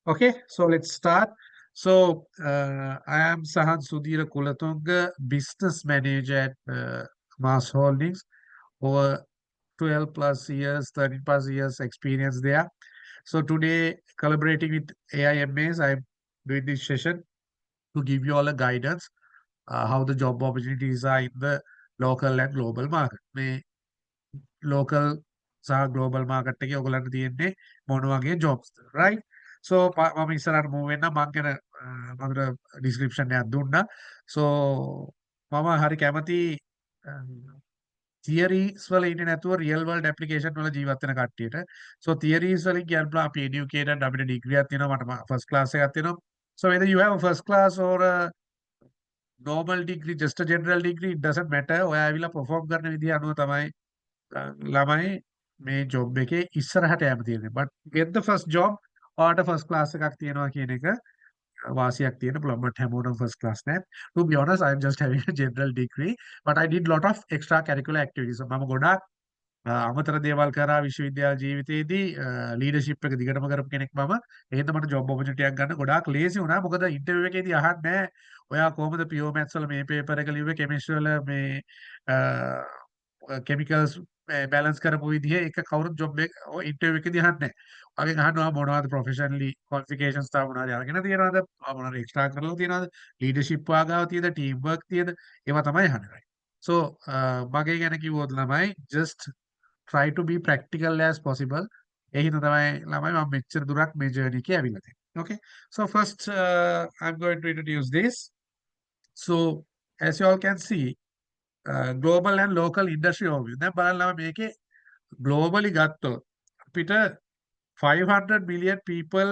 Okay, so let's start. So, I am Sahan Sudhira Kulatunga, business manager at Mass Holdings. Over 12 plus years, 13 plus years experience there. So today, collaborating with AIMAs, I'm doing this session to give you all a guidance how the job opportunities are in the local and global market. මේ local සහ global market එකේ ඔයගලන්ට තියෙන්නේ මොන වගේ jobs ද right. So මම ඉස්සරහට move වෙන්න මම කියන මකට description එකක් දුන්නා. So මම හරි කැමති theories වල ඉන්නේ නැතුව real world application වල ජීවත් වෙන කට්ටියට. So theories වලින් කියනවා අපි educated අපිට degree එකක් තියෙනවා මට first class එකක් තියෙනවා. So whether you have a first class or a normal degree, just a general degree, it doesn't matter. ඔයා ඇවිල්ලා perform කරන විදිහ අනුව තමයි ළමයි මේ ජොබ් එකේ ඉස්සරහට යෑම තියෙන්නේ. But get the first job ඔයාට first class එකක් තියෙනවා කියන එක වාසියක් තියෙන පුළුවන්. But හැමෝටම first class නෑ. To be honest, I'm just having a general degree, but I did lot of extra curricular activities. So මම ගොඩාක් අමතර දේවල් කරා විශ්වවිද්‍යාල ජීවිතයේදී ලීඩර්ෂිප් එක දිගටම කරපු කෙනෙක් මම. එහෙනම් මට ජොබ් ඔපචුනිටි එකක් ගන්න ගොඩාක් ලේසි වුණා. මොකද ඉන්ටර්විව් එකේදී අහන්නේ නෑ ඔයා කොහොමද පියෝ මැත්ස් වල මේ පේපර් එක ලිව්වේ, කෙමිස්ට්‍රි වල මේ කෙමිකල්ස් බැලන්ස් කරපු විදිහ එක කවුරුත් ජොබ් එක ඉන්ටර්විව් එකේදී අහන්නේ නෑ. ඔයගෙන් අහනවා මොනවද ප්‍රොෆෙෂනලි ක්වොලිෆිකේෂන්ස් තා මොනවද අරගෙන තියනවද, මොනවද එක්ස්ට්‍රා කරලා තියනවද, ලීඩර්ෂිප් වාගාව තියද, ටීම් වර්ක් තියද, ඒවා තමයි අහන්නේ. So මගේ ගැන කිව්වොත් ළමයි just try to be practical as possible. ඒ හින්දා තමයි ළමයි මම මෙච්චර දුරක් මේ ජර්නි එකේ ඇවිල්ලා තියෙන්නේ. Okay. So first I'm going to introduce this. So as you all can see, global and local industry overview. දැන් බලන්න මේකේ globally ගත්තොත් අපිට 500 million people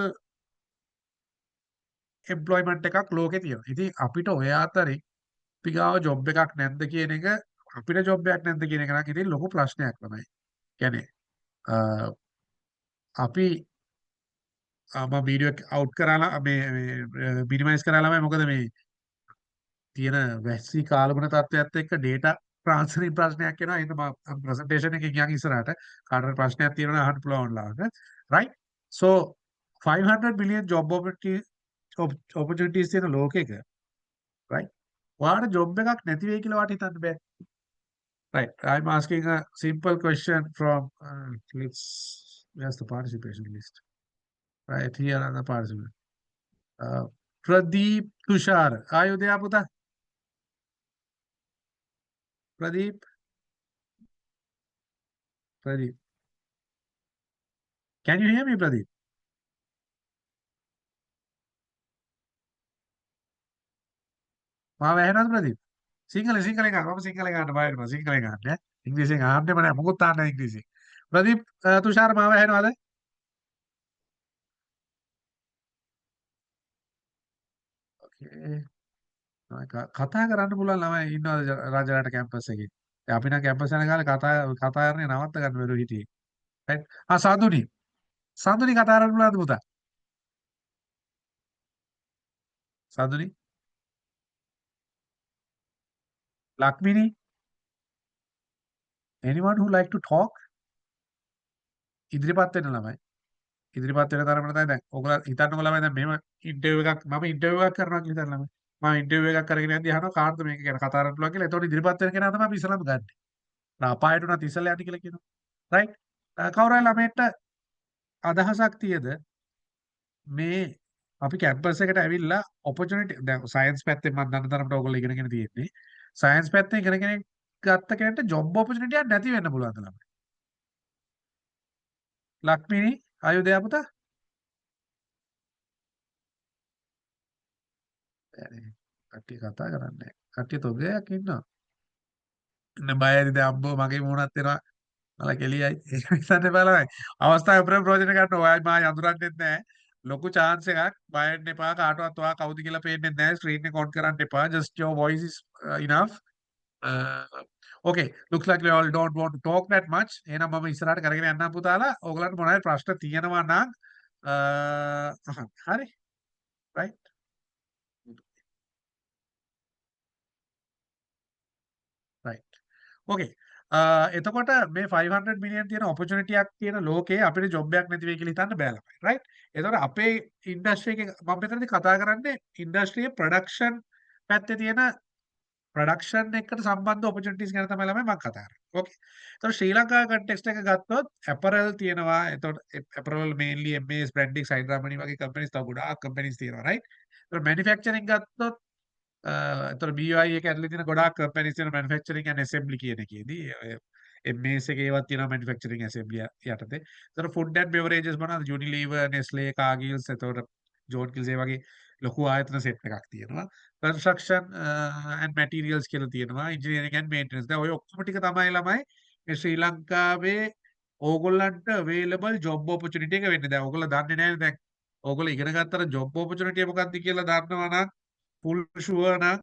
employment එකක් ලෝකේ තියෙනවා. ඉතින් අපිට ඔය අතරින් අපි ගාව ජොබ් එකක් නැද්ද කියන එක, අපිට ජොබ් එකක් නැද්ද කියන එක නම් ඉතින් ලොකු ප්‍රශ්නයක් තමයි. කියන්නේ අපි මම වීඩියෝ එක අවුට් කරලා මේ මිනිමයිස් කරලා ළමයි මොකද මේ තියෙන වැස්සි කාලගුණ තත්ත්වයක් එක්ක data transferring ප්‍රශ්නයක් එනවා. එහෙනම් මම presentation එකකින් යන් ඉස්සරහට කාටවත් ප්‍රශ්නයක් තියෙනවා නම් අහන්න පුළුවන් ලාවට. Right? So 500 billion job opportunities තියෙන ලෝකෙක right? ඔයාලට ජොබ් එකක් නැති වෙයි කියලා වාට හිතන්න බෑ. Right. I'm asking a simple question from where's the participation list? Right here are the participants. Pradeep Tushar. Are you there, Puta? Pradeep? Pradeep. Can you hear me, Pradeep? මාව ඇහෙනවද ප්‍රදීප්? සිංහලෙන් අහන්න. මම සිංහලෙන් අහන්න බය වෙනවා. සිංහලෙන් අහන්න ඈ. ඉංග්‍රීසියෙන් අහන්නෙම නැහැ. මොකොත් අහන්න ඉංග්‍රීසියෙන්. ප්‍රදීප් තුෂාර මාව ඇහෙනවද? Okay. කතා කරන්න පුළුවන් ළමයි ඉන්නවද රජරට කැම්පස් එකේ? දැන් අපි නම් කැම්පස් යන කාලේ කතා කරන්නේ නවත්ත ගන්න බැරුව හිටියේ. right? සඳුනි. සඳුනි කතා කරන්න පුළුවන්ද පුතා? Sanduni? Lakmini? anyone who like to talk? ඉදිරිපත් වෙන්න ළමයි. ඉදිරිපත් වෙන තරමට තමයි දැන් ඔයගොල්ලෝ හිතන්නකෝ ළමයි දැන් මෙහෙම ඉන්ටර්විව් එකක් මම ඉන්ටර්විව් එකක් කරනවා කියලා හිතන්න ළමයි. මම ඉන්ටර්විව් එකක් කරගෙන යද්දී අහනවා කාටද මේක ගැන කතා කරන්න පුළුවන් කියලා. එතකොට ඉදිරිපත් වෙන කෙනා තමයි අපි ඉස්සලම ගන්නේ. අපායට උනත් ඉස්සලා යන්න කියලා කියනවා. right? කවුරු හරි ළමයට අදහසක් තියද මේ අපි කැම්පස් එකට ඇවිල්ලා ඔපචුනිටි දැන් සයන්ස් පැත්තෙන් මම දන්න තරමට ඔයගොල්ලෝ ඉගෙනගෙන තියෙන්නේ. සයන්ස් පැත්තෙන් ඉගෙන කෙනෙක් ගත්ත කෙනෙක්ට ජොබ් ඔපචුනිටි එකක් නැති වෙන්න පුළුවන් ළමයි. ලක්මිනි ආයුධය පුතා? කට්ටිය කතා කරන්නේ නැහැ. කට්ටිය තොගයක් ඉන්නවා. බයයි දැන් අම්බෝ මගේ මූණත් එනවා මල කෙලියයි ඒක හිතන්න එපා ළමයි අවස්ථාවේ ප්‍රයෝජන ගන්න ඔයයි මා යඳුරන්නෙත් නැහැ ලොකු chance එකක් බය වෙන්න එපා කාටවත් ඔයා කවුද කියලා පේන්නේ නැහැ ස්ක්‍රීන් එක ඔන් කරන්න එපා just your voice is enough okay looks like you all don't want to talk that much එහෙනම් මම ඉස්සරහට කරගෙන යන්නම් පුතාලා ඕගලන්ට මොනවද ප්‍රශ්න තියෙනවා නම් හරි right right okay එතකොට මේ 500 මිලියන් තියෙන ඔපචුනිටි එකක් තියෙන ලෝකේ අපිට ජොබ් එකක් නැති වෙයි කියලා හිතන්න බෑ ළමයි. රයිට්? එතකොට අපේ ඉන්ඩස්ට්‍රි එකේ මම මෙතනදී කතා කරන්නේ ඉන්ඩස්ට්‍රියේ ප්‍රොඩක්ෂන් පැත්තේ තියෙන ප්‍රොඩක්ෂන් එකට සම්බන්ධ ඔපචුනිටිස් ගැන තමයි ළමයි මම කතා කරන්නේ. ඕකේ. එතකොට ශ්‍රී ලංකාවේ කන්ටෙක්ස්ට් එක ගත්තොත් ඇපරල් තියෙනවා. එතකොට ඇපරල් මේන්ලි MAS බ්‍රැන්ඩික්ස් හයිඩ්‍රාමනි වගේ කම්පැනිස් තව ගොඩාක් කම්පැනිස් තියෙනවා. රයිට්? එතකොට මැනුෆැක්චරින් ගත්තොත් එතකොට BI එක ඇතුලේ තියෙන ගොඩාක් කම්පැනිස් තියෙන මැනුෆැක්චරින් ඇන්ඩ් ඇසෙම්බලි කියන එකේදී MAS එකේ ඒවත් තියෙනවා මැනුෆැක්චරින් ඇසෙම්බලි යටතේ. එතකොට ෆුඩ් ඇන්ඩ් බෙවරේජස් මොනවාද? යුනිලීවර්, නෙස්ලේ, කාගිල්ස්, එතකොට ජෝන් කිල්ස් ඒ වගේ ලොකු ආයතන සෙට් එකක් තියෙනවා. කන්ස්ට්‍රක්ෂන් ඇන්ඩ් මැටීරියල්ස් කියලා තියෙනවා. Engineering and maintenance. දැන් ඔය ඔක්කොම ටික තමයි ළමයි මේ ශ්‍රී ලංකාවේ ඕගොල්ලන්ට අවේලබල් ජොබ් ඔපචුනිටි එක වෙන්නේ. දැන් ඕගොල්ලෝ දන්නේ නැහැ දැන් ඕගොල්ලෝ ඉගෙන ගත්තට ජොබ් ඔපචුනිටි මොකක්ද කියලා දන්නවා නම් ෆුල් ෂුවර් නම්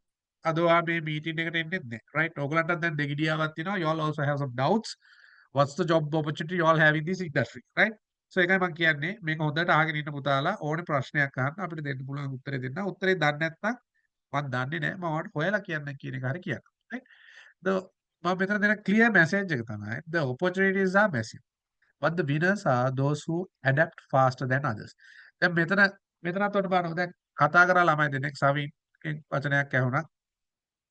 අද ඔයා මේ මීටින් එකට එන්නේ නැහැ. රයිට්? ඕගොල්ලන්ට දැන් දෙගිඩියාවක් තියෙනවා. You all also have some doubts. What's the job opportunity you all have in this industry? Right? So ඒකයි මම කියන්නේ මේක හොඳට අහගෙන ඉන්න පුතාලා ඕනේ ප්‍රශ්නයක් අහන්න අපිට දෙන්න පුළුවන් උත්තරේ දෙන්න. උත්තරේ දන්නේ නැත්නම් මම දන්නේ නැහැ. මම ඔයාලට හොයලා කියන්න කියන එක හරි කියන්න. Right? The මම මෙතන දෙන clear message එක තමයි the opportunities are massive. But the winners are those who adapt faster than others. දැන් මෙතනත් ඔන්න බලන්න දැන් කතා කරලා ළමයි දෙනෙක් සවින් වචනයක් ඇහුණා.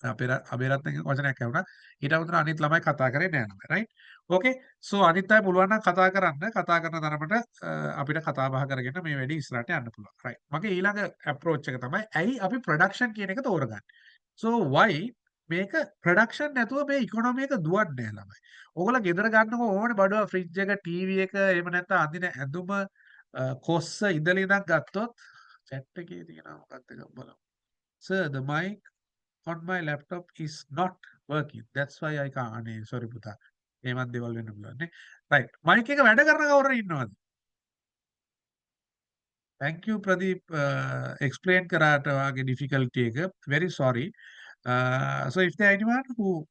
අබේරත්නගේ වචනයක් ඇහුණා. ඊට අමතරව අනිත් ළමයි කතා කරේ නෑ නම. රයිට්? ඕකේ. සෝ අනිත් අය පුළුවන් නම් කතා කරන්න. කතා කරන තරමට අපිට කතා බහ කරගෙන මේ වැඩේ ඉස්සරහට යන්න පුළුවන්. රයිට්. මගේ ඊළඟ අප්‍රෝච් එක තමයි ඇයි අපි ප්‍රොඩක්ෂන් කියන එක තෝරගන්නේ. සෝ why මේක ප්‍රොඩක්ෂන් නැතුව මේ ඉකොනොමි එක දුවන්නේ නෑ ළමයි. ඕගොල්ලෝ ගෙදර ගන්නකො ඕනේ බඩුව ෆ්‍රිජ් එක, ටීවී එක, එහෙම නැත්නම් අඳින ඇඳුම, කොස්ස ඉඳලා ඉඳන් ගත්තොත් chat එකේ තියෙනවා මොකක්ද එක බලමු. Sir, the mic on my laptop is not working. That's why I can't. අනේ sorry පුතා. එහෙමත් දේවල් වෙන්න පුළුවන් නේ. right. mic එක වැඩ කරන කවුරු හරි ඉන්නවද? thank you ප්‍රදීප් explain කරාට වාගේ difficulty එක. very sorry. So if there anyone who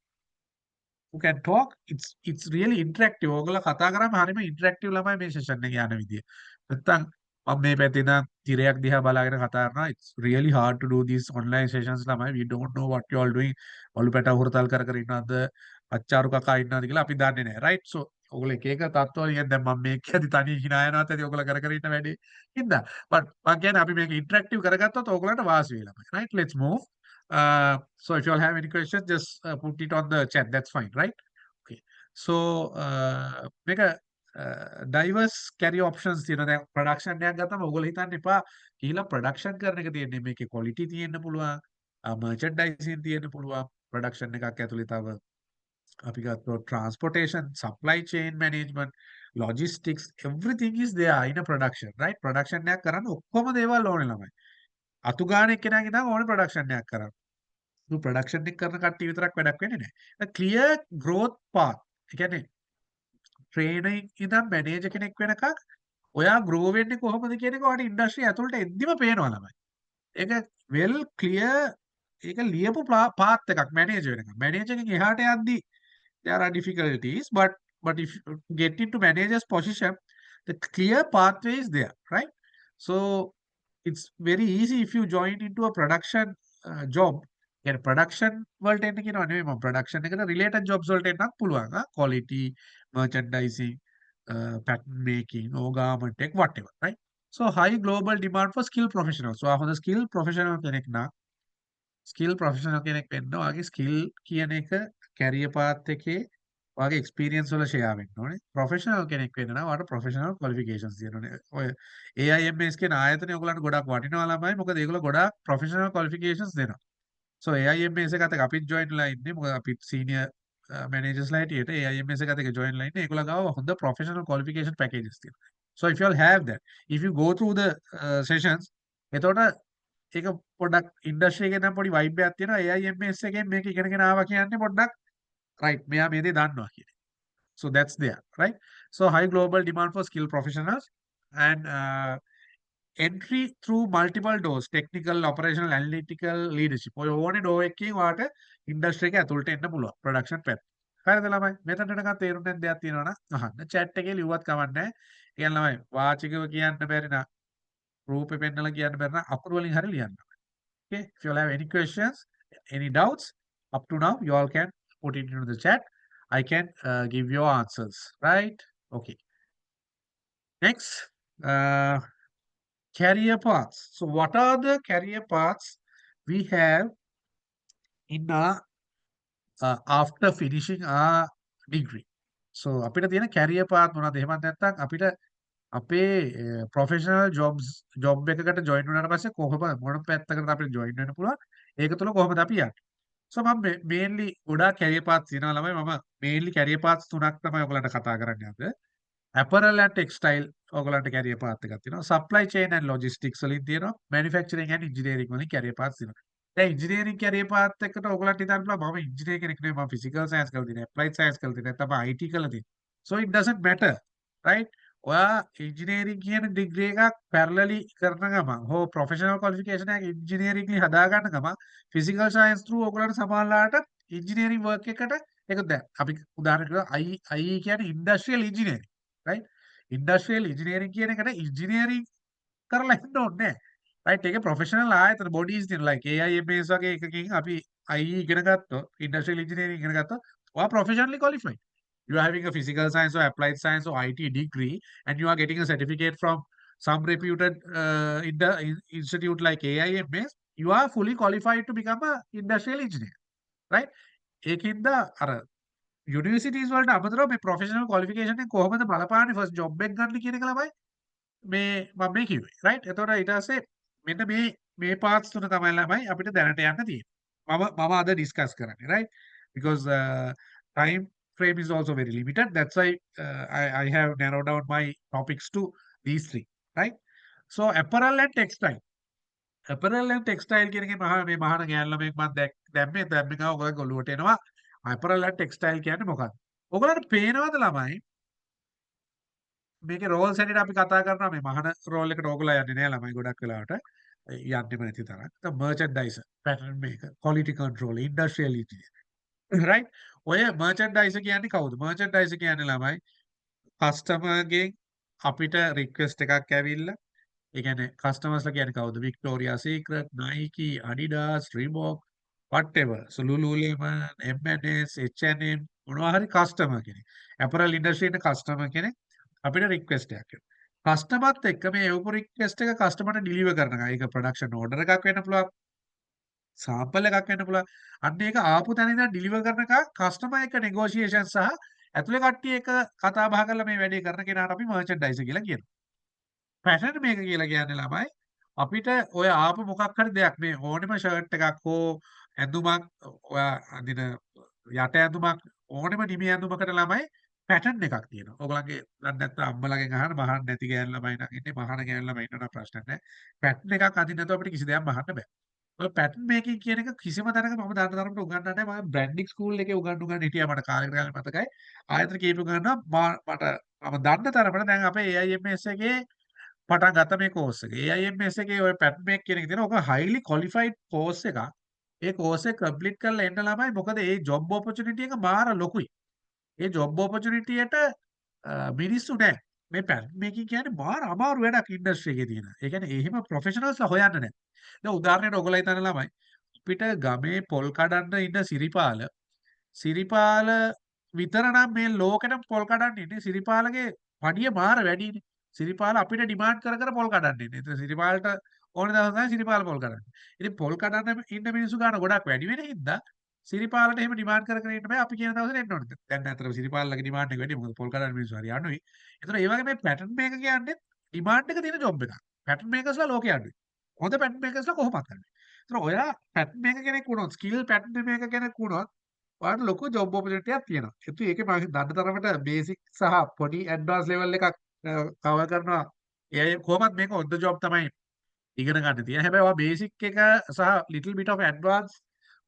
can talk, it's really interactive. ඕගොල්ලෝ කතා කරාම හරියම interactive ළමයි මේ session එක යන විදිය. නැත්තම් මම මේ පැත්තේ ඉඳන් තිරයක් දිහා බලාගෙන කතා කරනවා. It's really hard to do these online sessions ළමයි. We don't know what you all doing. ඔලු පැට හුරතල් කර කර ඉන්නවද? අච්චාරු කකා ඉන්නවද කියලා අපි දන්නේ නැහැ. right? So ඔයගොල්ලෝ එක එක තත්ත්වවල කියන්නේ දැන් මම මේක ඇති තනිය hina යනවත් ඇති ඔයගොල්ලෝ කර කර ඉන්න වැඩේ. හින්දා. but මම කියන්නේ අපි මේක interactive කරගත්තොත් ඔයගොල්ලන්ට වාසි වෙයි ළමයි. right? Let's move. So if you all have any questions, just put it on the chat. That's fine, right? Okay. So මේක ඩයිවර්ස් කැරි ඔප්ෂන්ස් තියෙනවා. දැන් ප්‍රොඩක්ෂන් එකක් ගත්තම ඔයගොල්ලෝ හිතන්න එපා කියලා ප්‍රොඩක්ෂන් කරන එක තියෙන්නේ මේකේ ක්වොලිටි තියෙන්න පුළුවන්, මර්චන්ඩයිසින් තියෙන්න පුළුවන්. ප්‍රොඩක්ෂන් එකක් ඇතුලේ තව අපි ගත්තොත් transportation, supply chain management, logistics everything is there in a production, right? Production එකක් කරන්න ඔක්කොම දේවල් ඕනේ ළමයි. අතු ගාන එක්කෙනාගේ නම් ඕනේ ප්‍රොඩක්ෂන් එකක් කරන්න. ප්‍රොඩක්ෂන් එක කරන කට්ටිය විතරක් වැඩක් වෙන්නේ නැහැ. Clear growth path. ඒ කියන්නේ ට්‍රේනර් ඉඳන් මැනේජර් කෙනෙක් වෙනකන් ඔයා ග්‍රෝ වෙන්නේ කොහොමද කියන එක ඔයාලට ඉන්ඩස්ට්‍රි ඇතුළට එද්දිම පේනවා ළමයි. ඒක වෙල් ක්ලියර් ඒක ලියපු පාත් එකක් මැනේජර් වෙනකන්. මැනේජර් එකෙන් එහාට යද්දි there are difficulties but if you get into manager's position the clear pathway is there, right? So it's very easy if you join into a production job. يعني production වලට එන්න කියනවා නෙමෙයි මම production එකට related jobs වලට එන්නත් පුළුවන්. quality, merchandising, pattern making, or garment tech, whatever, right? So high global demand for skilled professionals. So for the skilled professional කෙනෙක් නම් ස්කිල් ප්‍රොෆෙෂනල් කෙනෙක් වෙන්න ඔයාගේ ස්කිල් කියන එක කැරියර් පාත් එකේ ඔයාගේ එක්ස්පීරියන්ස් වල ෂෙයා වෙන්න ඕනේ. ප්‍රොෆෙෂනල් කෙනෙක් වෙන්න නම් ඔයාලට ප්‍රොෆෙෂනල් ක්වොලිෆිකේෂන්ස් තියෙන්න ඕනේ. ඔය AIMS කියන ආයතනය ඔයගලන්ට ගොඩක් වටිනවා ළමයි. මොකද ඒගොල්ලෝ ගොඩාක් ප්‍රොෆෙෂනල් ක්වොලිෆිකේෂන්ස් දෙනවා. So AIMS එකත් එක්ක අපිත් ජොයින් වෙලා ඉන්නේ. මොකද අපිත් සීනියර් මැනේජර්ස්ලා හැටියට AIMS එකත් එක්ක ජොයින් වෙලා ඉන්නේ. ඒගොල්ලෝ ගාව හොඳ ප්‍රොෆෙෂනල් ක්වොලිෆිකේෂන් පැකේජස් තියෙනවා. So if you all have that, if you go through the sessions, එතකොට ඒක පොඩ්ඩක් ඉන්ඩස්ට්‍රි එකේ නම් පොඩි වයිබ් එකක් තියෙනවා. AIMS එකෙන් මේක ඉගෙනගෙන ආවා කියන්නේ පොඩ්ඩක් right මෙයා මේ දේ දන්නවා කියන එක. So that's there, right? So high global demand for skilled professionals and entry through multiple doors, technical, operational, analytical, leadership. ඔය ඕනේ door එකකින් ඔයාලට ඉන්ඩස්ට්‍රි එක ඇතුළට එන්න පුළුවන්. production පැත්ත. හරිද ළමයි? මෙතනට නිකන් තේරුම් නැති දෙයක් තියෙනවා නම් අහන්න. chat එකේ ලිව්වත් කමක් නැහැ. කියන්නේ ළමයි වාචිකව කියන්න බැරි නම් රූපේ පෙන්නලා කියන්න බැරි නම් අකුරු වලින් හරි ලියන්න. Okay, if you all have any questions, any doubts, up to now, you all can put it into the chat. I can give your answers, right? Okay. Next, career paths. So, what are the career paths we have in our after finishing our degree? So, අපිට තියෙන career path මොනවද? එහෙමත් නැත්නම් අපිට අපේ professional job එකකට join වුණාට පස්සේ කොහොම මොන පැත්තකටද අපිට ජොයින් වෙන්න පුළුවන්? ඒක තුල කොහොමද අපි යන්නේ? So මම මේන්ලි ගොඩාක් career paths තියෙනවා ළමයි. මම මේන්ලි career paths තුනක් තමයි ඔයගලන්ට කතා කරන්නේ අද. apparel and textile ඔයගලන්ට career path එකක් තියෙනවා. supply chain and logistics වලින් තියෙනවා. manufacturing and engineering වලින් career paths තියෙනවා. දැන් engineering career path එකට ඔයගලන්ට හිතන්න පුළුවන් මම engineer කෙනෙක් නෙවෙයි මම physical science කරලා තියෙනවා. applied science කරලා තියෙනවා. නැත්නම් IT කරලා තියෙනවා. So it doesn't matter, right? ඔයා engineering කියන degree එකක් parallelly කරන ගමන් හෝ professional qualification එකක් engineering ලි හදා ගන්න ගමන් physical science through ඔයගලන්ට සමානලාට engineering work එකට ඒක දැන් අපි උදාහරණයක් IE කියන්නේ industrial engineering, right? industrial engineering කියන එකට engineering කරලා ඉන්න ඕනේ නැහැ. right? ඒකේ professional ආයතන bodies තියෙනවා like AIMS වගේ එකකින් අපි IE ඉගෙන ගත්තොත් industrial engineering ඉගෙන ගත්තොත් ඔයා professionally qualified. You are having a physical science or applied science or IT degree and you are getting a certificate from some reputed institute like AIMS, you are fully qualified to become a industrial engineer, right? ඒකින්ද අර universities වලට අමතරව මේ professional qualification එක කොහොමද බලපාන්නේ first job එක ගන්න කියන එක ළමයි මේ මම මේ කිව්වේ රයිට් එතකොට ඊට පස්සේ මෙන්න මේ පාර්ට්ස් තුන තමයි ළමයි අපිට දැනට යන්න තියෙන්නේ මම අද ඩිස්කස් කරන්නේ right because time frame is also very limited that's why I have narrowed down my topics to these three right so apparel and textile apparel and textile කියන එකේ මේ මහාන ගෑන් ළමෙක් මම දැම්මේ ගාව ඔයගොල්ලෝ ඔළුවට එනවා apparel and textile කියන්නේ මොකක්ද? ඔයගොල්ලන්ට පේනවද ළමයි? මේකේ රෝල්ස් හැටියට අපි කතා කරනවා මේ මහන රෝල් එකට ඕගොල්ලෝ යන්නේ නෑ ළමයි ගොඩක් වෙලාවට. යන්නෙම නැති තරම්. Merchandiser, pattern maker, quality controller, industrial engineer. Right? ඔය මර්චන්ඩයිසර් කියන්නේ කවුද? මර්චන්ඩයිසර් කියන්නේ ළමයි කස්ටමර්ගෙන් අපිට රික්වෙස්ට් එකක් ඇවිල්ලා ඒ කියන්නේ කස්ටමර්ස්ලා කියන්නේ කවුද? Victoria secret, Nike, Adidas, Reebok, whatever. So Lululemon, M&S, H&M මොනවා හරි කස්ටමර් කෙනෙක්. apparel industry එකේ කස්ටමර් කෙනෙක් අපිට රික්වෙස්ට් එකක් එනවා. කස්ටමර්ත් එක්ක මේ එවපු රික්වෙස්ට් එක කස්ටමර්ට ඩිලිවර් කරනවා. ඒක ප්‍රොඩක්ෂන් ඕඩර් එකක් වෙන්න පුළුවන්. සාම්පල් එකක් වෙන්න පුළුවන්. අන්න ඒක ආපු තැන ඉඳන් ඩිලිවර් කරනකම් කස්ටමර් එක්ක නෙගෝෂියේෂන් සහ ඇතුලේ කට්ටිය එක කතා බහ කරලා මේ වැඩේ කරන කෙනාට අපි මර්චන්ඩයිසර් කියලා කියනවා. පැටර්න් මේක කියලා කියන්නේ ළමයි අපිට ඔය ආපු මොකක් හරි දෙයක් මේ ඕනෙම ෂර්ට් එකක් හෝ ඇඳුමක් ඔයා අඳින යට ඇඳුමක් ඕනෙම නිමි ඇඳුමකට ළමයි පැටර්න් එකක් තියෙනවා. ඔයගලගේ දන්නේ නැත්නම් අම්මලාගෙන් අහන්න මහන්න නැති ගෑන් ළමයි නම් ඉන්නේ මහන ගෑන් ළමයි ඉන්නවා නම් ප්‍රශ්න නැහැ. පැටර්න් එකක් අඳින්න නැතුව අපිට කිසි දෙයක් මහන්න බෑ. ඔය පැටර්න් මේකින් කියන එක කිසිම තැනක මම දන්න තරමට උගන්වන්නේ නැහැ. මම බ්‍රැන්ඩින් ස්කූල් එකේ උගන්වන්න හිටියා මට කාලෙකට කලින් මතකයි. ආයතන කීප උගන්වනවා මට මම දන්න තරමට දැන් අපේ AIMS එකේ පටන් ගත්ත මේ කෝස් එක. AIMS එකේ ඔය පැටර්න් මේක් කියන එක තියෙනවා. ඔක highly qualified කෝස් එකක්. ඒ කෝස් එක කම්ප්ලීට් කරලා එන්න ළමයි මොකද ඒ ජොබ් ඔපචුනිටි එක මාර ලොකුයි. ඒ ජොබ් ඔපචුනිටි එකට මිනිස්සු නැහැ. මේ පැටර්න් මේකින් කියන්නේ මාර අමාරු වැඩක් ඉන්ඩස්ට්‍රි එකේ තියෙන. ඒ කියන්නේ එහෙම ප්‍රොෆෙෂනල්ස්ලා හොයන්න නැහැ. දැන් උදාහරණයක් ඔයගොල්ලෝ හිතන්න ළමයි අපිට ගමේ පොල් කඩන්න ඉන්න සිරිපාල විතර නම් මේ ලෝකෙටම පොල් කඩන්න ඉන්නේ සිරිපාලගේ පඩිය මාර වැඩිනේ. සිරිපාල අපිට ඩිමාන්ඩ් කර කර පොල් කඩන්න ඉන්නේ. ඒතර සිරිපාලට ඕන දවස් තමයි සිරිපාල පොල් කඩන්නේ. ඉතින් පොල් කඩන්න ඉන්න මිනිස්සු ගන්න ගොඩක් වැඩි වෙන හින්දා සිරිපාලට එහෙම ඩිමාන්ඩ් කර කර ඉන්න බෑ. අපි කියන දවසට එන්න ඕනේ. දැන් අතර සිරිපාලගේ ඩිමාන්ඩ් එක වැඩි. මොකද පොල් කඩන්න මිනිස්සු හරි අඩුයි. ඒතර ඒ වගේ මේ පැටර්න් මේක කියන්නේ ඩිමාන්ඩ් එක තියෙන ජොබ් එකක්. පැටර්න් මේකර්ස්ලා ලෝකේ අඩුයි. හොඳ පැටර්න් මේකර්ස්ලා කොහොමද කරන්නේ? ඒතර ඔයා පැටර්න් මේක කෙනෙක් වුණොත්, ස්කිල් පැටර්න් මේක කෙනෙක් වුණොත් ඔයාලට ලොකු ජොබ් ඔපචුනිටි එකක් තියෙනවා. ඒත් ඒකේ මම දන්න තරමට බේසික් සහ පොඩි ඇඩ්වාන්ස් ලෙවල් එකක් කවර් කරනවා. ඒ කොහොමත් මේක ඔන් ද ජොබ් තමයි ඉගෙන ගන්න තියෙන්නේ. හැබැයි ඔයා බේසික් එක සහ ලිටල් බිට් ඔෆ් ඇඩ්වාන්ස්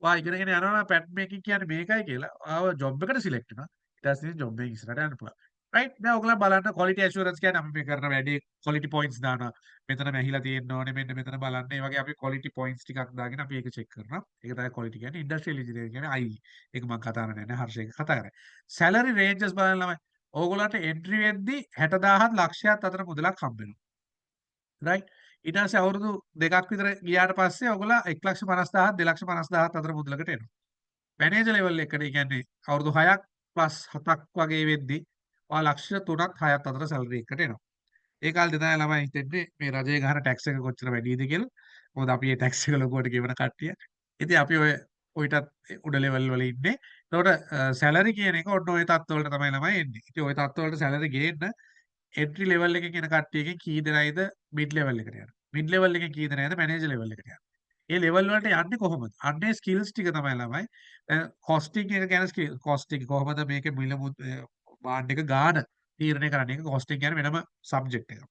ඔයා ඉගෙනගෙන යනවා නම් පැටර්න් මේකින් කියන්නේ මේකයි කියලා. ආව ජොබ් එකට සිලෙක්ට් වෙනවා. ඊට පස්සේ ජොබ් එකෙන් ඉස්සරහට යන්න පුළුවන්. රයිට් දැන් ඔයගොල්ලෝ බලන්න ක්වොලිටි ඇෂුරන්ස් කියන්නේ අපි මේ කරන වැඩේ ක්වොලිටි පොයින්ට්ස් දානවා. මෙතන මැහිලා තියෙන්න ඕනේ මෙන්න මෙතන බලන්න. ඒ වගේ අපි ක්වොලිටි පොයින්ට්ස් ටිකක් දාගෙන අපි ඒක චෙක් කරනවා. ඒක තමයි ක්වොලිටි කියන්නේ. ඉන්ඩස්ට්‍රියල් ඉන්ජිනියරින් කියන්නේ IE. ඒක මම කතා කරන්නේ නැහැ. හර්ෂ එක කතා කරන්නේ. සැලරි රේන්ජස් බලන්න ළමයි. ඕගොල්ලන්ට එන්ට්‍රි වෙද්දි 60000ත් ලක්ෂයක් අතර මුදලක් හම්බ වෙනවා. රයිට් ඊට පස්සේ අවුරුදු දෙකක් විතර ගියාට පස්සේ ඔයගොල්ලෝ 1,50,000 2,50,000 අතර මුදලකට එනවා. මැනේජර් ලෙවල් එකට ඒ කියන්නේ අවුරුදු 6ක් 7ක් වගේ වෙද්දි ඔයා ලක්ෂ 3ක් 6ක් අතර සැලරි එකකට එනවා. ඒ කාලේ තමයි ළමයි හිතෙන්නේ මේ රජයේ ගහන ටැක්ස් එක කොච්චර වැඩිද කියලා. මොකද අපි මේ ටැක්ස් එක ලොකුවට ගෙවන කට්ටිය. ඉතින් අපි ඔයිටත් උඩ ලෙවල් වල ඉන්නේ. ඒතකොට සැලරි කියන එක ඔන්න ඔය තත්ත්වවලට තමයි ළමයි එන්නේ. ඉතින් ඔය තත්ත්වවලට සැලරි ගේන්න එන්ට්‍රි ලෙවල් එකේ කියන කට්ටියකින් කී දෙනයිද මිඩ් ලෙවල් එකට යන්නේ. මිඩ් ලෙවල් එකේ කී දෙනයිද මැනේජර් ලෙවල් එකට යන්නේ. ඒ ලෙවල් වලට යන්නේ කොහොමද? අන්නේ ස්කිල්ස් ටික තමයි ළමයි. දැන් කොස්ටිං එක ගැන කොස්ටිං කොහොමද මේකේ බාණ්ඩ එක ගාන තීරණය කරන්නේ. ඒක කොස්ටිං කියන්නේ වෙනම සබ්ජෙක්ට් එකක්.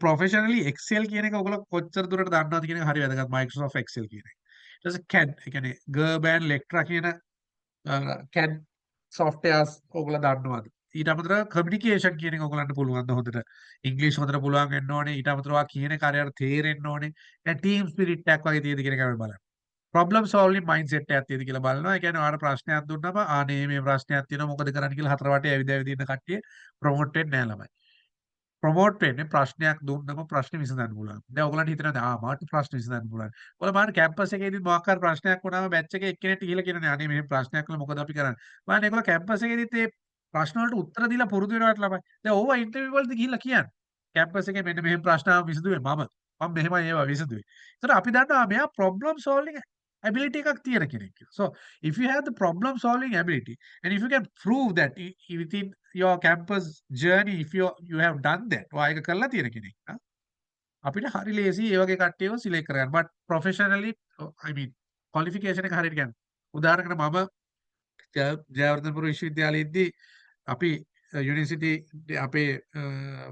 ප්‍රොෆෙෂනලි එක්සෙල් කියන එක ඔයගොල්ලෝ කොච්චර දුරට දන්නවද කියන එක හරි වැදගත්. Microsoft Excel කියන එක. ඊට පස්සේ CAD ඒ කියන්නේ Gerban Lectra කියන CAD softwares ඔයගොල්ලෝ දන්නවද? ඊට අමතරව කමියුනිකේෂන් කියන එක ඔයගලන්ට පුළුවන්ද හොඳට? ඉංග්‍රීසි හොඳට පුළුවන් වෙන්න ඕනේ. ඊට අමතරව කියන කාර්යයට තේරෙන්න ඕනේ. දැන් ටීම් ස්පිරිට් එකක් වගේ තියෙද කියන එක අපි බලන්න. ප්‍රොබ්ලම් සෝල්විං මයින්ඩ්සෙට් එකක් තියෙද කියලා බලනවා. ඒ කියන්නේ ඔයාලට ප්‍රශ්නයක් දුන්නම අනේ මේ ප්‍රශ්නයක් තියෙනවා මොකද කරන්න කියලා හතර වටේ ඇවිද ඇවිද ඉන්න කට්ටිය ප්‍රොමෝට් වෙන්නේ නැහැ ළමයි. ප්‍රොමෝට් වෙන්නේ ප්‍රශ්නයක් දුන්නම ප්‍රශ්නේ විසඳන්න පුළුවන්. දැන් ඔයගලන්ට හිතෙනවා මට ප්‍රශ්න විසඳන්න පුළුවන්. ඔයාලා බලන්න කැම්පස් එකේදී මොකක් හරි ප්‍රශ්නයක් වුණාම බැච් එකේ එක්කෙනෙක්ට ගිහිල්ලා කියනනේ අනේ මෙහෙම ප්‍රශ්නයක් කළා මොකද අපි කරන්නේ. බලන්න ඒගොල්ලෝ කැම්පස් එකේදීත් මේ ප්‍රශ්න වලට උත්තර දීලා පුරුදු වෙනවට ළමයි. දැන් ඕවා ඉන්ටර්විව් වලදී ගිහිල්ලා කියන්නේ. කැම්පස් එකේ මෙන්න මෙහෙම ප්‍රශ්න ආව විසඳුවේ මම මෙහෙමයි ඒවා විසඳුවේ. ඒතර අපි දන්නවා මෙයා ප්‍රොබ්ලම් සෝල්විං ability එකක් තියෙන කෙනෙක් කියලා. So if you have the problem solving ability and if you can prove that within your campus journey if you have done that ඔයා ඒක කරලා තියෙන කෙනෙක් නම් අපිට හරි ලේසි ඒ වගේ කට්ටියව සිලෙක්ට් කරගන්න. but professionally I mean qualification එක හරියට කියන්නේ. උදාහරණයකට මම ජයවර්ධනපුර විශ්වවිද්‍යාලයේදී අපි යුනිවර්සිටි අපේ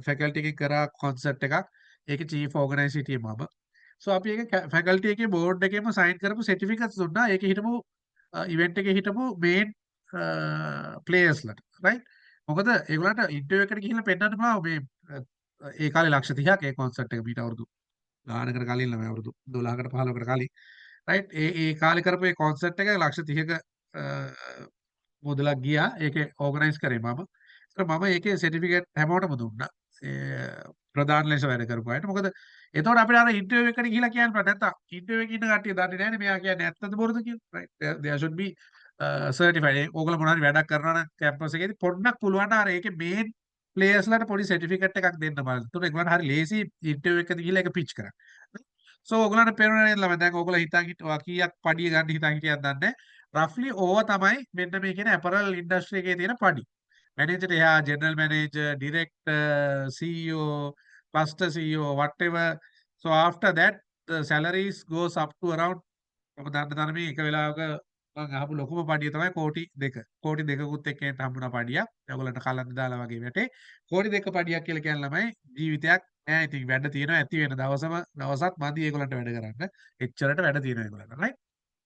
ෆැකල්ටි එකකින් කරා කොන්සර්ට් එකක්. ඒකේ චීෆ් ඕගනයිසර් හිටියේ මම. සෝ අපි ඒක ෆැකල්ටි එකේ බෝඩ් එකේම සයින් කරපු සර්ටිෆිකේට්ස් දුන්නා. ඒකේ හිටපු ඉවෙන්ට් එකේ හිටපු මේන් ප්ලේයර්ස්ලට රයිට්. මොකද ඒගොල්ලන්ට ඉන්ටර්විව් එකට ගිහිල්ලා පෙන්නන්න පුළුවන් මේ ඒ කාලේ ලක්ෂ 30ක් ඒ කොන්සර්ට් එක මීට අවුරුදු ගානකට කලින් ළමයි අවුරුදු 12කට 15කට කලින් රයිට්. ඒ කාලේ කරපු ඒ කොන්සර්ට් එක ලක්ෂ 30ක මුදලක් ගියා. ඒකේ ඕගනයිස් කරේ මම. ඒතර මම ඒකේ සර්ටිෆිකේට් හැමෝටම දුන්නා. ප්‍රධාන ලෙස වැඩ කරපු අයට. මොකද එතකොට අපිට අර ඉන්ටර්විව් එකට ගිහිල්ලා කියන්න බෑ. නැත්තම් ඉන්ටර්විව් එකේ ඉන්න කට්ටිය දන්නේ නැහැනේ මෙයා කියන්නේ ඇත්තද බොරුද කියලා. right. There should be certified. ඕගොල්ලෝ මොනවා හරි වැඩක් කරනවා නම් කැම්පස් එකේදී පොඩ්ඩක් පුළුවන් නම් අර ඒකේ මේන් ප්ලේයර්ස්ලාට පොඩි සර්ටිෆිකේට් එකක් දෙන්න බලන්න. එතකොට ඒගොල්ලන්ට හරි ලේසි ඉන්ටර්විව් එකකට ගිහිල්ලා ඒක පිච් කරන්න. සෝ ඕගොල්ලන්ට පේනවා නේද ළමයි දැන් ඕගොල්ලෝ හිතන් හිටවා කීයක් පඩිය ගන්න හිතන් හිටියද දන්නේ නැහැ. රෆ්ලි ඕවා තමයි මෙන්න මේ කියන ඇපරල් ඉන්ඩස්ට්‍රි එකේ තියෙන පඩි. මැනේජර් එහා general manager, director, CEO, cluster CEO, whatever. So after that the salaries goes up to around මම දන්න තරමේ එක වෙලාවක මම අහපු ලොකුම පඩිය තමයි කෝටි 2. කෝටි 2කුත් එක්කෙනෙක්ට හම්බුණා පඩියක්. ඒගොල්ලන්ට කලන්ත දාලා වගේ වැටේ. කෝටි 2 පඩියක් කියලා කියන ළමයි ජීවිතයක් නෑ. ඉතින් වැඩ තියෙනවා ඇති වෙන දවසත් මදි ඒගොල්ලන්ට වැඩ කරන්න. එච්චරට වැඩ තියෙනවා ඒගොල්ලන්ට. right.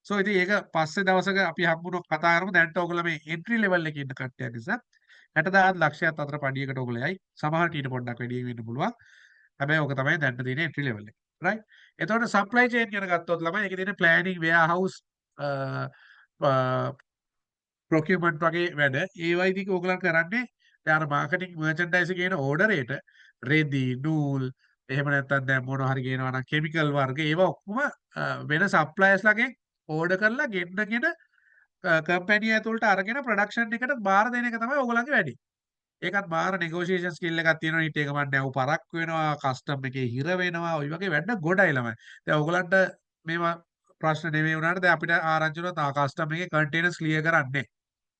So ඉතින් ඒක පස්සේ දවසක අපි හම්බුනොත් කතා කරමු. දැන්ට ඕගොල්ලෝ මේ එන්ට්‍රි ලෙවල් එකේ ඉන්න කට්ටියක් නිසා 60000 ලක්ෂයක් අතර පඩියකට ඕගොල්ලෝ යයි. සමහරට ඊට පොඩ්ඩක් වැඩි වෙන්න පුළුවන්. හැබැයි ඕක තමයි දැන්ට තියෙන එන්ට්‍රි ලෙවල් එක. right. එතකොට සප්ලයි චේන් ගැන ගත්තොත් ළමයි ඒකේ තියෙන ප්ලෑනින් වෙයාහවුස් ප්‍රොකියුමන්ට් වගේ වැඩ ඒවයි ටික ඕගොල්ලන් කරන්නේ දැන් අර මාකටිං මර්චන්ඩයිස් කියන ඕඩරේට රෙදි නූල් එහෙම නැත්නම් දැන් මොනවා හරි කියනවා නම් කිමිකල් වර්ග ඒවා ඔක්කොම වෙන සප්ලයර්ස්ලාගෙන් ඕඩර් කරලා ගෙන්නගෙන කම්පැනි ඇතුළට අරගෙන ප්‍රොඩක්ෂන් එකට බාර දෙන එක තමයි ඕගොල්ලන්ගේ වැඩේ. ඒකත් බාර නෙගෝෂියේෂන් ස්කිල් එකක් තියෙනවා. ඊට ඒක මන් නැව් පරක් වෙනවා, කස්ටම් එකේ හිර වෙනවා. ওই වගේ වැඩ ගොඩයි ළමයි. දැන් ඕගොල්ලන්ට මේවා ප්‍රශ්න නෙමෙයි වුණාට දැන් අපිට ආරංචි වුණා කස්ටම් එකේ කන්ටේනර්ස් ක්ලියර් කරන්නේ.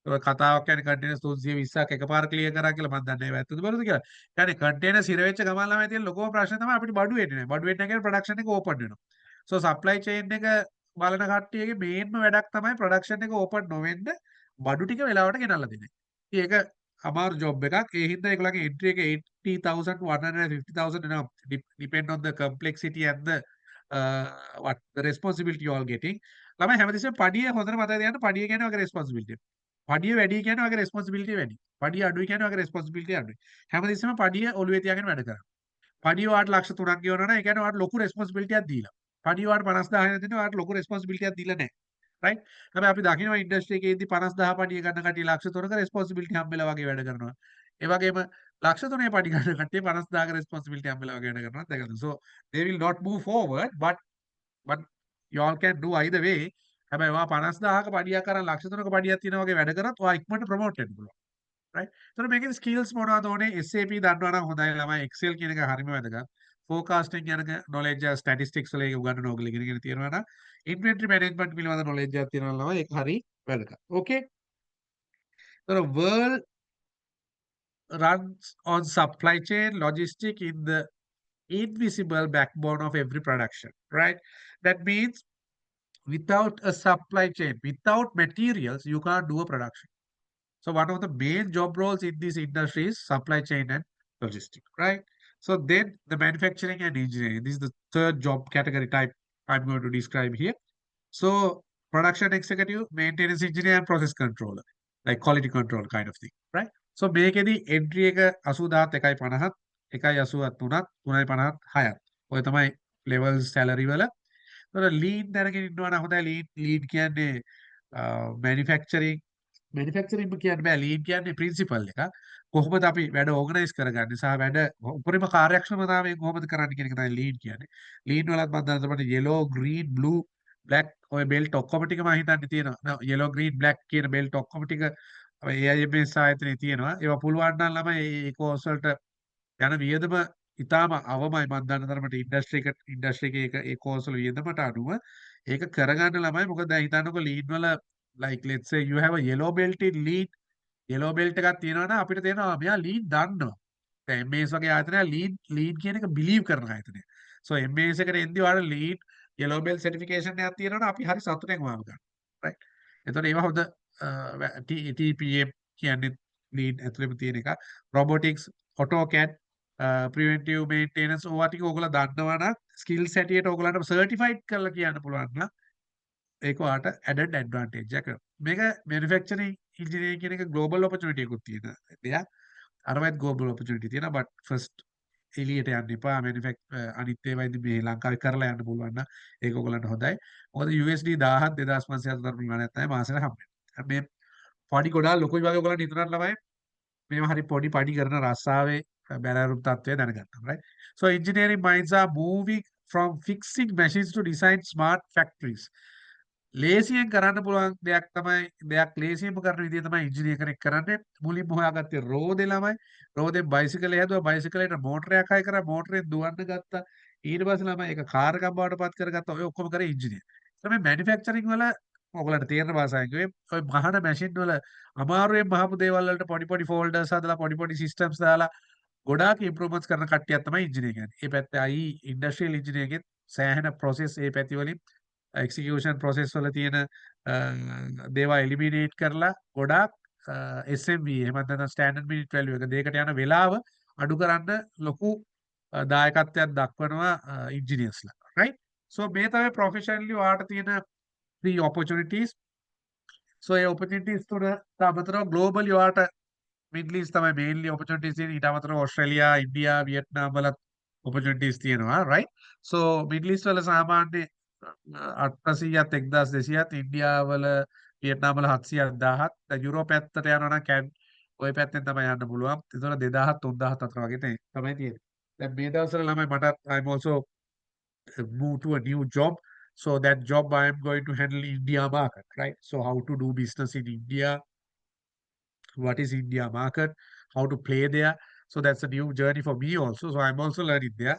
ඔය කතාවක් කියන්නේ කන්ටේනර්ස් 320ක් එකපාර ක්ලියර් කරා කියලා මම දන්නේ නැහැ ඇත්තද බරුද කියලා. يعني කන්ටේනර්ස් හිර වෙච්ච ගමන් ළමයි තියෙන ලොකම ප්‍රශ්නේ තමයි අපිට බඩු එන්නේ නැහැ. බඩු එන්නේ නැහැ කියන්නේ ප්‍රොඩක්ෂන් එක ඕපන් වෙනවා. සෝ සප්ලයි චේන් එක බලන කට්ටියගේ මේන්ම වැඩක් තමයි ප්‍රොඩක්ෂන් එක ඕපන් නොවෙන්න බඩු ටික වෙලාවට ගෙනල්ලා දෙන එක. ඉතින් ඒක අමාරු ජොබ් එකක්. ඒ හින්දා ඒගොල්ලන්ගේ එන්ට්‍රි එක 80,000 to 150,000 එනවා. Depend on the complexity and the what the responsibility you all getting. ළමයි හැමතිස්සෙම පඩිය හොඳට මතක තියාගන්න පඩිය කියන්නේ වගේ responsibility. පඩිය වැඩි කියන්නේ වගේ responsibility වැඩි. පඩිය අඩුයි කියන්නේ වගේ responsibility අඩුයි. හැමතිස්සෙම පඩිය ඔළුවේ තියාගෙන වැඩ කරන්න. පඩිය වාට ලක්ෂ 3ක් ගෙවනවා නම් ඒ කියන්නේ වාට ලොකු responsibility එකක් දීලා. පඩිය වාට 50,000 දෙනවා වාට ලොකු responsibility එකක් දීලා නැහැ. right. හැබැයි අපි දකිනවා ඉන්ඩස්ට්‍රි එකේදී 50,000 පඩිය ගන්න කට්ටිය ලක්ෂ 3ක responsibility හම්බෙලා වගේ වැඩ කරනවා. ඒ වගේම ලක්ෂ 3 පඩි ගන්න කට්ටිය 50,000ක responsibility හම්බෙලා වගේ වැඩ කරනවා. දැකගන්න. So they will not move forward but you all can do either way. හැබැයි ඔයා 50000ක පඩියක් අරන් ලක්ෂ 3ක පඩියක් තියෙනවා වගේ වැඩ කරත් ඔයා ඉක්මනට ප්‍රොමෝට් වෙන්න පුළුවන්. රයිට්. එතකොට මේකේ ස්කිල්ස් මොනවද ඕනේ? SAP දන්නවා නම් හොඳයි ළමයි. Excel කියන එක හරිම වැදගත්. forecasting යනක knowledge statistics වල ඒක උගන්වන ඕගොල්ලෝ ඉගෙනගෙන තියෙනවා නම් inventory management පිළිබඳ knowledge එකක් තියෙනවා ළමයි. ඒක හරි වැදගත්. Okay. එතකොට world runs on supply chain logistic in the invisible backbone of every production, right? That means without a supply chain, without materials, you can't do a production. So one of the main job roles in this industry is supply chain and logistics, right? So then the manufacturing and engineering. This is the third job category type I'm going to describe here. So production executive, maintenance engineer, and process controller, like quality control kind of thing, right? So මේකෙදි entry එක 80000 1.50 1.83 3.50 6ක්. ඔය තමයි levels salary වල. ඒතර lead දැනගෙන ඉන්නවා නම් හොඳයි. lead කියන්නේ manufacturing කියන්න බෑ. lead කියන්නේ principle එක. කොහොමද අපි වැඩ organize කරගන්නේ සහ වැඩ උපරිම කාර්යක්ෂමතාවයෙන් කොහොමද කරන්නේ කියන එක තමයි lead කියන්නේ. lead වලත් මම දන්නවා yellow, green, blue, black ඔය බෙල්ට් ඔක්කොම ටික මම හිතන්නේ තියෙනවා. yellow, green, black කියන බෙල්ට් ඔක්කොම ටික AIMS ආයතනයේ තියෙනවා. ඒවා පුළුවන් නම් ළමයි ඒ කෝස් වලට යන වියදම ඉතාම අවමයි මම දන්න තරමට ඉන්ඩස්ට්‍රි එකේ ඒ කෝස් වල වියදමට අනුව ඒක කරගන්න ළමයි. මොකද දැන් හිතන්නකෝ ලීඩ් වල like let's say you have a yellow belt in lead yellow belt එකක් තියෙනවා නම් අපිට තේරෙනවා මෙයා ලීඩ් දන්නවා. දැන් MS වගේ ආයතනය ලීඩ් කියන එක බිලීව් කරන ආයතනය. so MS එකට එන්දී ඔයාලා ලීඩ් yellow belt certification එකක් තියෙනවා නම් අපි හරි සතුටෙන් ඔයාව ගන්නවා. right. එතකොට ඒවා හොඳ TPM කියන්නේ ලීඩ් ඇතුළේම තියෙන එක. robotics, AutoCAD, preventive maintenance ඕවා ටික ඕගොල්ලෝ දන්නවා නම් ස්කිල්ස් හැටියට ඕගොල්ලන්ට සර්ටිෆයිඩ් කරලා කියන්න පුළුවන් නම් ඒක ඔයාලට added advantage එකක්. මේක manufacturing engineering කියන එක global opportunity එකකුත් තියෙන දෙයක්. අරවත් global opportunity තියෙනවා but first එළියට යන්න එපා. අනිත් ඒවා ඉතින් මේ ලංකාවේ කරලා යන්න පුළුවන් නම් ඒක ඔයගොල්ලන්ට හොඳයි. මොකද USD 1000 2500 අතර ප්‍රමාණයක් තමයි මාසෙට හම්බෙන්නේ. මේ පඩි ගොඩාක් ලොකුයි වගේ ඔයගොල්ලන් හිතනත් ළමයි මේවා හරි පොඩි පඩි කරන රස්සාවේ බැලරුම් තත්ත්වය දැනගන්නවා. right. So engineering minds are moving from fixing machines to design smart factories. ලේසියෙන් කරන්න පුළුවන් දෙයක් ලේසියෙන්ම කරන විදිහ තමයි ඉංජිනේර කෙනෙක් කරන්නේ. මුලින්ම හොයාගත්තේ රෝදේ ළමයි. රෝදෙන් බයිසිකලේ හැදුවා. බයිසිකලේට මෝටරයක් හයි කරා. මෝටරෙන් දුවන්න ගත්තා. ඊට පස්සේ ළමයි ඒක කාර් එකක් බවට පත් කරගත්තා. ඔය ඔක්කොම කරේ ඉංජිනේර. තමයි මැනුෆැක්චරින් වල ඔයගලන්ට තේරෙන භාෂාවෙන් කිව්වේ ඔය මහන මැෂින් වල අමාරුවෙන් මහපු දේවල් වලට පොඩි ෆෝල්ඩර්ස් හදලා පොඩි සිස්ටම්ස් දාලා ගොඩාක් ඉම්ප්‍රූව්මන්ට්ස් කරන කට්ටියක් තමයි ඉංජිනේර කියන්නේ. ඒ පැත්තේ ඉන්ඩස්ට්‍රියල් ඉංජිනේරින්ගෙත් සෑහෙන ප්‍රොසෙස් ඒ පැති වලින් එක්සිකියුෂන් ප්‍රොසෙස් වල තියෙන දේවල් එලිමිනේට් කරලා ගොඩාක් SMV එහෙම නැත්නම් ස්ටෑන්ඩඩ් මිනිට් වැලියු එක දෙකට යන වෙලාව අඩු කරන්න ලොකු දායකත්වයක් දක්වනවා ඉංජිනේර්ස්ලා. right. so මේ තමයි ප්‍රොෆෙෂනලි ඔයාලට තියෙන 3 opportunities. so ඒ opportunities තුන අමතරව globally ඔයාලට මිඩල් ඊස්ට් තමයි mainly opportunities තියෙන. ඊට අමතරව ඕස්ට්‍රේලියා, ඉන්දියා, වියට්නාම් වලත් opportunities තියෙනවා. right. so මිඩල් ඊස්ට් වල සාමාන්‍ය 800ත් 1200ත් ඉන්දියාවල වියට්නාම් වල 700ක් 1000ක් දැන් යුරෝප පැත්තට යනවා නම් කැන් ওই පැත්තෙන් තමයි යන්න පුළුවන්. ඒතකොට 2000 3000 අතර වගේ තමයි තියෙන්නේ. දැන් මේ දවස්වල ළමයි මට I'm also move to a new job. So that job I am going to handle India market, right? So how to do business in India, what is India market, how to play there. So that's a new journey for me also. So I'm also learning there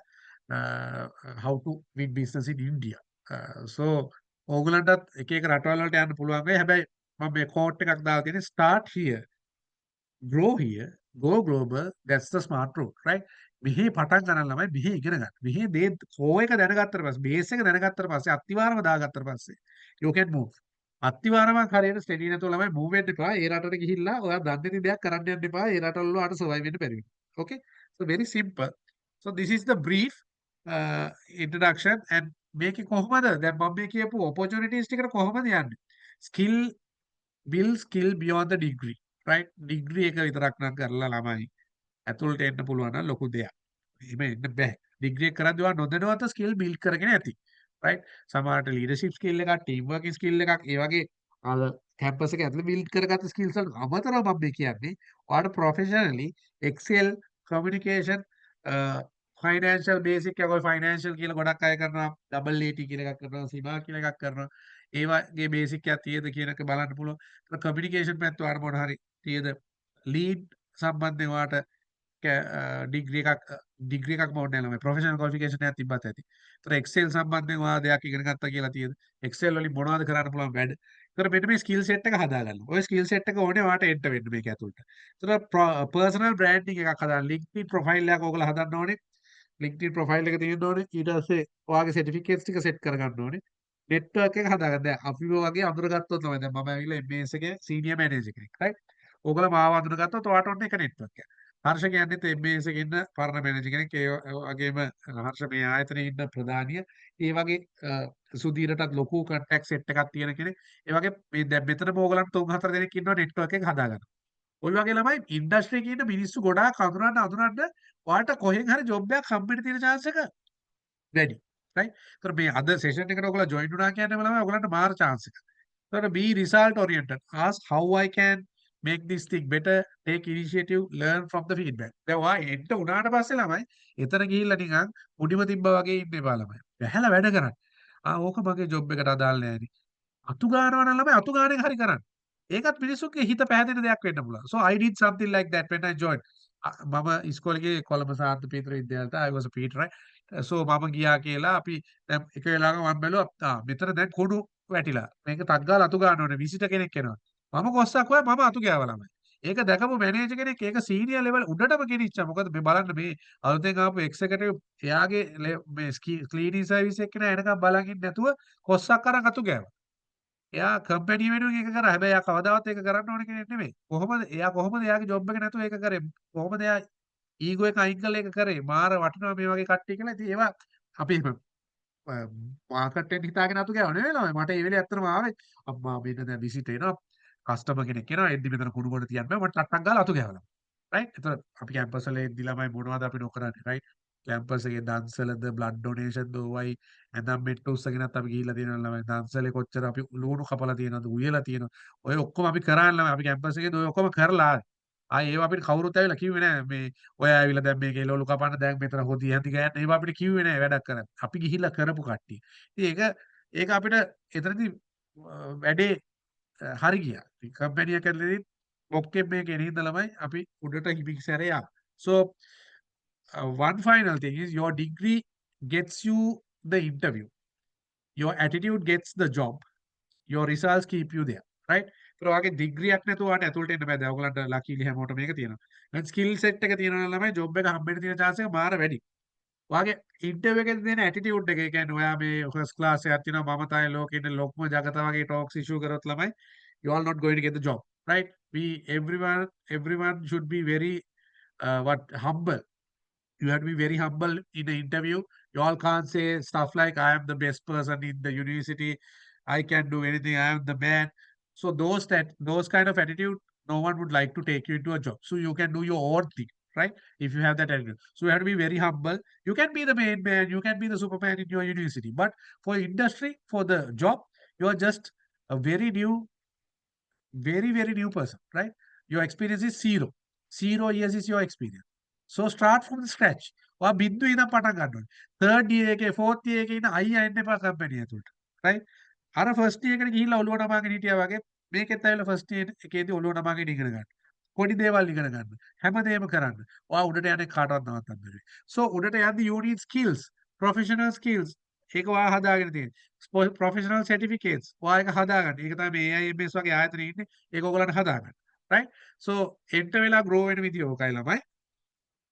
how to win business in India. So ඕගලන්ටත් එක එක රටවල් වලට යන්න පුළුවන් වෙයි. හැබැයි මම මේ කෝට් එකක් දාලා තියෙන්නේ start here, grow here, go global. That's the smart route, right? මෙහි පටන් ගන්න ළමයි මෙහි ඉගෙන ගන්න. මෙහි දේ කෝ එක දැනගත්තට පස්සේ බේස් එක දැනගත්තට පස්සේ අත්තිවාරම දාගත්තට පස්සේ you can move. අත්තිවාරමක් හරියට ස්ටඩි නැතුව ළමයි move වෙන්න එපා. ඒ රටට ගිහිල්ලා ඔයා දන්නේ නැති දෙයක් කරන්න යන්න එපා. ඒ රටවල ඔයාලට survive වෙන්න බැරි වෙනවා. Okay? So very simple. So this is the brief introduction and මේකේ කොහොමද දැන් මම මේ කියපු opportunities ටිකට කොහොමද යන්නේ? skill beyond the degree, right? degree එක විතරක් නම් කරලා ළමයි ඇතුළට එන්න පුළුවන් නම් ලොකු දෙයක්. එහෙම එන්න බෑ. ඩිග්‍රී එක කරද්දී ඔයා නොදැනුවත්ව ස්කිල් බිල්ඩ් කරගෙන ඇති. right. සමහරට ලීඩර්ෂිප් ස්කිල් එකක්, ටීම් වර්කින් ස්කිල් එකක්, ඒ වගේ අර කැම්පස් එක ඇතුලේ බිල්ඩ් කරගත්ත ස්කිල්ස් වලට අමතරව මම මේ කියන්නේ ඔයාලට professionally Excel, communication, financial basic එක ඔය ෆයිනෑන්ෂල් කියලා ගොඩක් අය කරනවා. ඩබල් AT කියලා එකක් කරනවා. සීමා කියලා එකක් කරනවා. ඒ වගේ බේසික් එකක් තියෙද කියන එක බලන්න පුළුවන්. කමියුනිකේෂන් පැත්ත ඔයාලා මොන හරි තියෙද? ලීඩ් සම්බන්ධයෙන් ඔයාලට ඩිග්‍රී එකක් ඕනේ නැහැ ළමයි. ප්‍රොෆෙෂනල් ක්වොලිෆිකේෂන් එකක් තිබ්බත් ඇති. ඒතර එක්සෙල් සම්බන්ධයෙන් ඔයා දෙයක් ඉගෙන ගත්තා කියලා තියෙද? එක්සෙල් වලින් මොනවද කරන්න පුළුවන් වැඩ? ඒතර මෙන්න මේ ස්කිල් සෙට් එක හදාගන්න. ඔය ස්කිල් සෙට් එක ඕනේ ඔයාලට එන්ටර් වෙන්න මේක ඇතුළට. ඒතර පර්සනල් බ්‍රෑන්ඩින් එකක් හදාගන්න. LinkedIn ප්‍රොෆයිල් එකක් ඔයගොල්ලෝ හදන්න ඕනේ. LinkedIn ප්‍රොෆයිල් එක තියෙන්න ඕනේ. ඊට පස්සේ ඔයාගේ සර්ටිෆිකේට්ස් ටික සෙට් කරගන්න ඕනේ. නෙට්වර්ක් එක හදාගන්න. දැන් අපි වගේ අඳුරගත්තොත් තමයි දැන් මම ඇවිල්ලා MAS එකේ සීනියර් මැනේජර් කෙනෙක්. රයිට්. ඕගොල්ලෝ මාව අඳුරගත්තොත් ඔයාට ඔන්න එක නෙට්වර්ක් එකක්. හර්ෂ කියන්නේත් MAS එකේ ඉන්න පරණ මැනේජර් කෙනෙක්. ඒ වගේම හර්ෂ මේ ආයතනයේ ඉන්න ප්‍රධානිය. ඒ වගේ සුදීරටත් ලොකු කන්ටැක්ට් සෙට් එකක් තියෙන කෙනෙක්. ඒ වගේ මේ දැන් මෙතන ඕගලන්ට 3-4 දෙනෙක් ඉන්නවා නෙට්වර්ක් එක හදාගන්න. ඔය වගේ ළමයි ඉන්ඩස්ට්‍රි එකේ ඉන්න මිනිස්සු ගොඩාක් අඳුරන්න ඔයාලට කොහෙන් හරි ජොබ් එකක් හම්බෙන්න තියෙන chance එක වැඩි. රයිට්. ඒතර මේ අද සෙෂන් එකට ඔයගොල්ලෝ ජොයින් වුණා කියන්නේම ළමයි ඔයගලන්ට මාර chance එකක්. ඒතර be result oriented. Ask how I can make this thing better, take initiative, learn from the feedback. දැන් ඔයා එන්ට උනාට පස්සේ ළමයි එතන ගිහිල්ලා නිකන් මුඩිම තිබ්බා වගේ ඉන්න එපා ළමයි. බැහැලා වැඩ කරන්න. ඕක මගේ ජොබ් එකට අදාළ නෑනේ. අතු ගන්නවා නම් ළමයි අතු ගානෙන් හරි කරන්න. ඒකත් මිනිස්සුන්ගේ හිත පැහැදෙන දෙයක් වෙන්න පුළුවන්. So I did something like that when I joined. මම ඉස්කෝලේ ගියේ කොළඹ සාන්ත පීතර විද්‍යාලයට. I was a Peter, right? So මම ගියා කියලා අපි දැන් එක වෙලාවක මම බැලුවා මෙතන දැන් කුඩු වැටිලා. මේක ටක් ගාලා අතු ගන්න ඕනේ. විසිට කෙනෙක් එනවා. මම කොස්සක් හොයා මම අතු ගෑවා ළමයි. ඒක දැකපු මැනේජර් කෙනෙක් ඒක සීනියර් ලෙවල් උඩටම ගෙනිච්චා. මොකද මේ බලන්න මේ අලුතෙන් ආපු එක්සිකියුටිව් එයාගේ මේ ක්ලීනින් සර්විස් එක කෙනා එනකම් බලන් ඉන්නේ නැතුව කොස්සක් අරන් අතු ගෑවා. එයා කම්පැනි වෙනුවෙන් ඒක කරා. හැබැයි එයා කවදාවත් ඒක කරන්න ඕන කෙනෙක් නෙමෙයි. කොහොමද එයාගේ ජොබ් එක නැතුව ඒක කරේ? කොහොමද එයා ඊගෝ එක අයින් කරලා ඒක කරේ? මාර වටිනවා මේ වගේ කට්ටිය කියලා. ඉතින් ඒවා අපි මාකට් එකෙන් හිතාගෙන අතු ගෑව නෙවෙයි ළමයි. මට ඒ වෙලේ ඇත්තටම ආවේ අම්මා මෙන්න දැන් විසිට එනවා. කස්ටමර් කෙනෙක් එනවා. එද්දි මෙතන කුණු ගොඩ තියන්න බෑ. මට ටට්ටක් ගාලා අතු ගෑවලා. රයිට්. එතකොට අපි කැම්පස් වල එද්දි ළමයි මොනවද අපි නොකරන්නේ රයිට්. කැම්පස් එකේ දන්සලද බ්ලඩ් ඩොනේෂන් දෝවයි ඇඳම් මෙට්ට උස්සගෙනත් අපි ගිහිල්ලා තියෙනවා ළමයි. දන්සලේ කොච්චර අපි ලුණු කපලා තියෙනවද උයලා තියෙනවා. ඔය ඔක්කොම අපි කරාන ළමයි. අපි කැම්පස් එකේදී ඔය ඔක්කොම කරලා ආවේ. ආයේ ඒවා අපිට කවුරුත් ඇවිල්ලා කිව්වේ නෑ මේ ඔය ඇවිල්ලා දැන් මේක එළවලු කපන්න දැන් මෙතන හොදි හැටි ගෑන්න ඒවා අපිට කිව්වේ නෑ වැඩක් කරන්න. අපි ගිහිල්ලා කරපු කට්ටිය. ඉතින් ඒක අපිට එතනදී වැඩේ හරි ගියා. ඉතින් කම්පැනි එකකදී බොක්කෙන් මේක එන හින්දා ළමයි අපි උඩට හිමින් සැරේ ආවා. So one final thing is your degree gets you the interview. Your attitude gets the job. Your results keep you there. Right? ඒතර ඔයාගේ ඩිග්‍රියක් නැතුව ඔයාට ඇතුළට එන්න බෑ. දැන් ඔයගලන්ට ලකීලි හැමෝටම මේක තියෙනවා. දැන් ස්කිල් සෙට් එක තියෙනවා නම් ළමයි ජොබ් එක හම්බෙන්න තියෙන chance එක මාර වැඩි. ඔයාගේ ඉන්ටර්විව් එකේදී දෙන ඇටිටියුඩ් එක, ඒ කියන්නේ ඔයා මේ ෆස්ට් ක්ලාස් එකක් තියෙනවා මම තමයි ලෝකේ ඉන්න ලොකුම ජගත වගේ ටොක්ස් ඉෂුව කරොත් ළමයි you are not going to get the job. Right? Everyone should be very humble. You have to be very humble in the interview. You all can't say stuff like, I am the best person in the university. I can do anything. I am the man. So those kind of attitude, no one would like to take you into a job. So you can do your own thing, right? If you have that attitude. So you have to be very humble. You can be the main man. You can be the superman in your university. But for industry, for the job, you are just a very new person, right? Your experience is zero. 0 years is your experience. So start from the scratch. ඔයා බින්දුවේ ඉඳන් පටන් ගන්න ඕනේ. third year එකේ fourth year එකේ ඉන්න අයියා එන්න එපා කම්පැනි ඇතුළට. right? අර first year එකට ගිහිල්ලා ඔළුව නමාගෙන හිටියා වගේ මේකෙත් ඇවිල්ලා first year එකේදී ඔළුව නමාගෙන ඉගෙන ගන්න. පොඩි දේවල් ඉගෙන ගන්න. හැමදේම කරන්න. ඔයා උඩට යන්නේ කාටවත් නවත්තන්න බැරි. So උඩට යද්දි you need skills, professional skills. ඒක ඔයා හදාගෙන තියෙන්නේ. professional certificates. ඔයා ඒක හදාගන්න. ඒක තමයි මේ AIMS වගේ ආයතනෙ ඉන්නේ. ඒක ඔයගොල්ලන්ට හදාගන්න. right? So එන්ට වෙලා grow වෙන විදිය ඕකයි ළමයි.